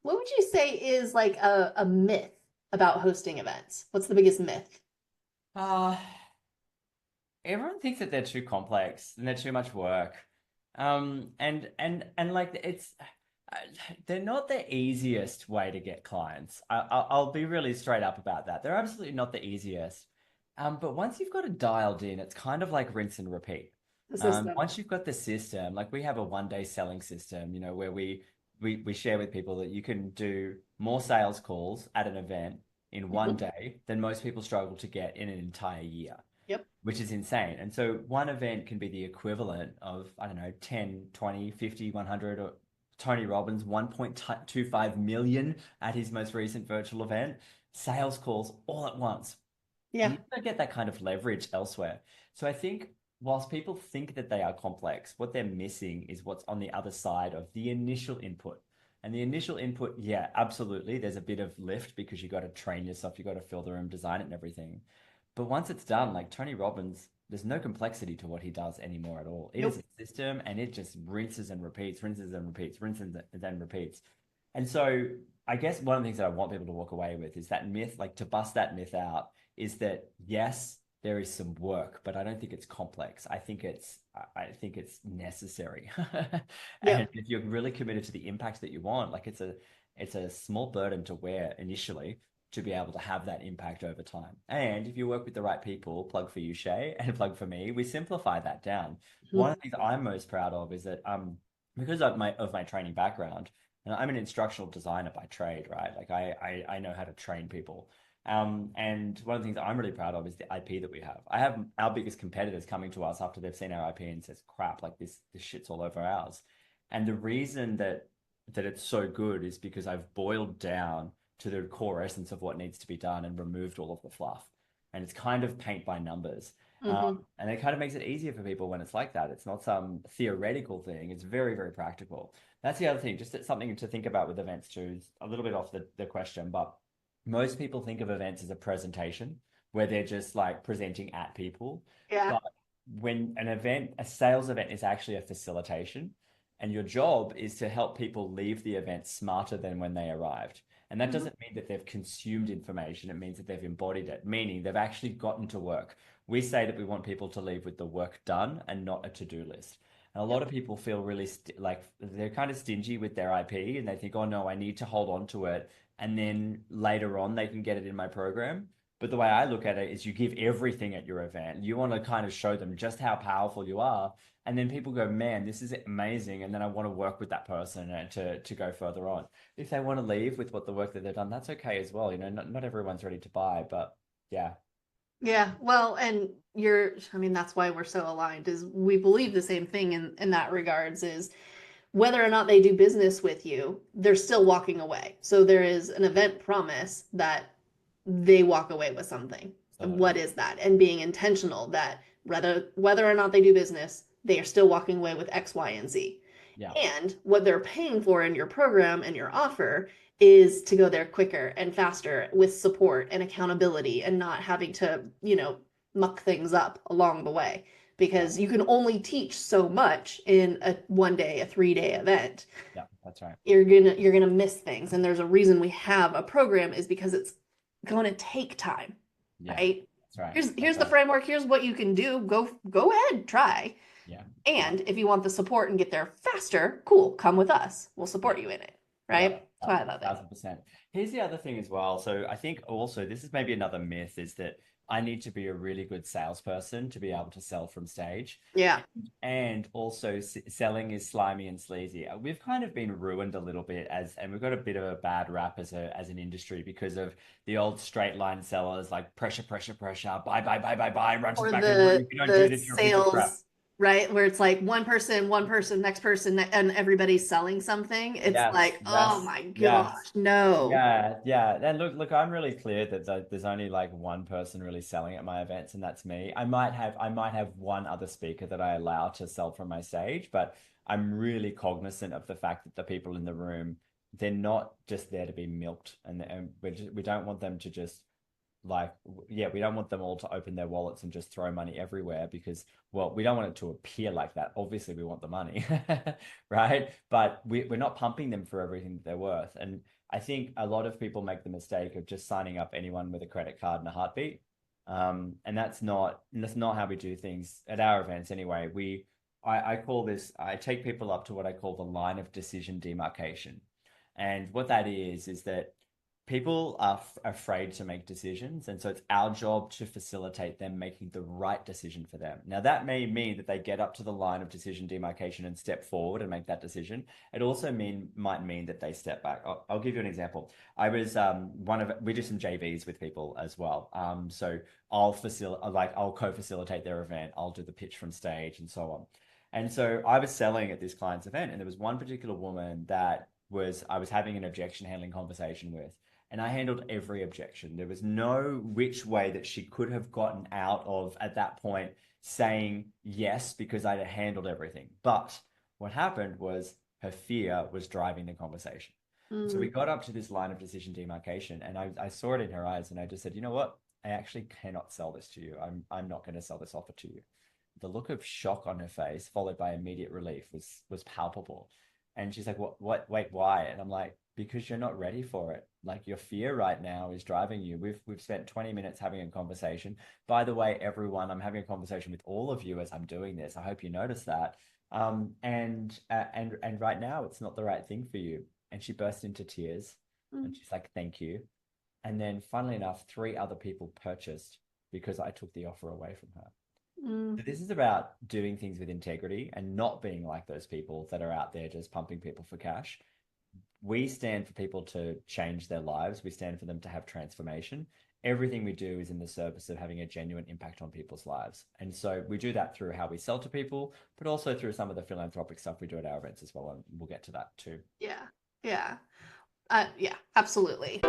What would you say is like a myth about hosting events? What's the biggest myth? Uh, Everyone thinks that they're too complex and they're too much work. And like uh, they're not the easiest way to get clients. I'll be really straight up about that. They're absolutely not the easiest. But once you've got it dialed in, it's kind of like rinse and repeat. The system. Once you've got the system, like we have a 1 day selling system, where we share with people that you can do more sales calls at an event in one Mhm. day than most people struggle to get in an entire year, Yep. which is insane. And so one event can be the equivalent of, I don't know, 10, 20, 50, 100, or Tony Robbins, 1.25 million at his most recent virtual event, sales calls all at once. And Yeah. you don't get that kind of leverage elsewhere. So I think whilst people think that they are complex, what they're missing is what's on the other side of the initial input. And the initial input, yeah, absolutely. There's a bit of lift because you got to train yourself, you got to fill the room, design it and everything. But once it's done, like Tony Robbins, there's no complexity to what he does anymore at all. It is Nope. a system and it just rinses and repeats, rinses and repeats, rinses and then repeats. And so I guess one of the things that I want people to walk away with is that myth, like to bust that myth out, is that yes, there is some work, but I don't think it's complex. I think it's necessary. And Yep. if you're really committed to the impact that you want, like it's a small burden to wear initially to be able to have that impact over time. And if you work with the right people, plug for you, Shay, and plug for me, we simplify that down. One Mhm. of the things I'm most proud of is that because of my training background, and I'm an instructional designer by trade, right? Like I know how to train people. And one of the things I'm really proud of is the IP that we have. I have our biggest competitors coming to us after they've seen our IP and says, crap, like this shit's all over ours. And the reason that it's so good is because I've boiled down to the core essence of what needs to be done and removed all of the fluff. And it's kind of paint by numbers. Mhm. And it kind of makes it easier for people when it's like that. It's not some theoretical thing. It's very, very practical. That's the other thing, just something to think about with events too, is a little bit off the question, but most people think of events as a presentation where they're just like presenting at people. Yeah. But when a sales event is actually a facilitation, and your job is to help people leave the event smarter than when they arrived. And that Mhm. doesn't mean that they've consumed information. It means that they've embodied it, meaning they've actually gotten to work. We say that we want people to leave with the work done and not a to-do list. And a lot Yep. of people feel really like they're kind of stingy with their IP and they think, oh no, I need to hold on to it. And then later on, they can get it in my program. But the way I look at it is you give everything at your event. You want to kind of show them just how powerful you are. And then people go, man, this is amazing. And then I want to work with that person and to go further on. If they want to leave with what the work that they've done, that's okay as well. Not everyone's ready to buy, but yeah. Yeah. Well, and I mean, that's why we're so aligned is we believe the same thing in that regards is whether or not they do business with you, they're still walking away. So there is an event promise that they walk away with something. What Absolutely. is that? And being intentional that whether or not they do business, they are still walking away with X, Y, and Z. Yeah. And what they're paying for in your program and your offer is to go there quicker and faster with support and accountability and not having to, muck things up along the way Yeah. because you can only teach so much in a 1 day, a 3 day event. Yeah. That's right. You're gonna miss things. And there's a reason we have a program is because it's gonna take time, Yeah. right? That's right. Here's That's the right. framework, here's what you can do. Go ahead, try. Yeah. Yeah. And if you want the support and get there faster, cool, come with us. We'll Yeah. support you in it, Yeah, right? That's why I love it. 1000%. Here's the other thing as well. So I think also this is maybe another myth is that I need to be a really good salesperson to be able to sell from stage. Yeah. And also selling is slimy and sleazy. We've kind of been ruined a little bit and we've got a bit of a bad rap as an industry because of the old straight line sellers like pressure, pressure, pressure, buy, buy, run to the Or back of the room. If you don't do the this, you're a piece of crap. sales, right? Where it's like one person, next person, and everybody's selling something. It's Yes, like, oh yes, my yes. gosh, no. Yeah, yeah. And look, I'm really clear that there's only like one person really selling at my events, and that's me. I might have one other speaker that I allow to sell from my stage, but I'm really cognizant of the fact that the people in the room, they're not just there to be milked, and we don't want them to just like, yeah, we don't want them all to open their wallets and just throw money everywhere because, well, we don't want it to appear like that. Obviously, we want the money, right? But we're not pumping them for everything that they're worth. And I think a lot of people make the mistake of just signing up anyone with a credit card and a heartbeat. And that's not how we do things at our events anyway. I call this, I take people up to what I call the line of decision demarcation. And what that is that people are afraid to make decisions. And so it's our job to facilitate them making the right decision for them. Now, that may mean that they get up to the line of decision demarcation and step forward and make that decision. It also might mean that they step back. I'll give you an example. I was we do some JVs with people as well. So I'll co-facilitate their event. I'll do the pitch from stage and so on. And so I was selling at this client's event, and there was one particular woman that I was having an objection handling conversation with, and I handled every objection. There was no which way that she could have gotten out of at that point saying yes because I had handled everything. But what happened was her fear was driving the conversation. So we Mm. got up to this line of decision demarcation, and I saw it in her eyes, and I just said, you know what? I actually cannot sell this to you. I'm not going to sell this offer to you. The look of shock on her face, followed by immediate relief, was palpable. And she's like, wait, why? And I'm like, because you're not ready for it. Like, your fear right now is driving you. We've spent 20 minutes having a conversation. By the way, everyone, I'm having a conversation with all of you as I'm doing this. I hope you notice that. And right now it's not the right thing for you. And she burst into tears, Mm. and she's like, thank you. And then funnily enough, three other people purchased because I took the offer away from her. Mm. So this is about doing things with integrity and not being like those people that are out there just pumping people for cash. We stand for people to change their lives. We stand for them to have transformation. Everything we do is in the service of having a genuine impact on people's lives. And so we do that through how we sell to people, but also through some of the philanthropic stuff we do at our events as well. And we'll get to that too. Yeah. Yeah. Yeah, absolutely.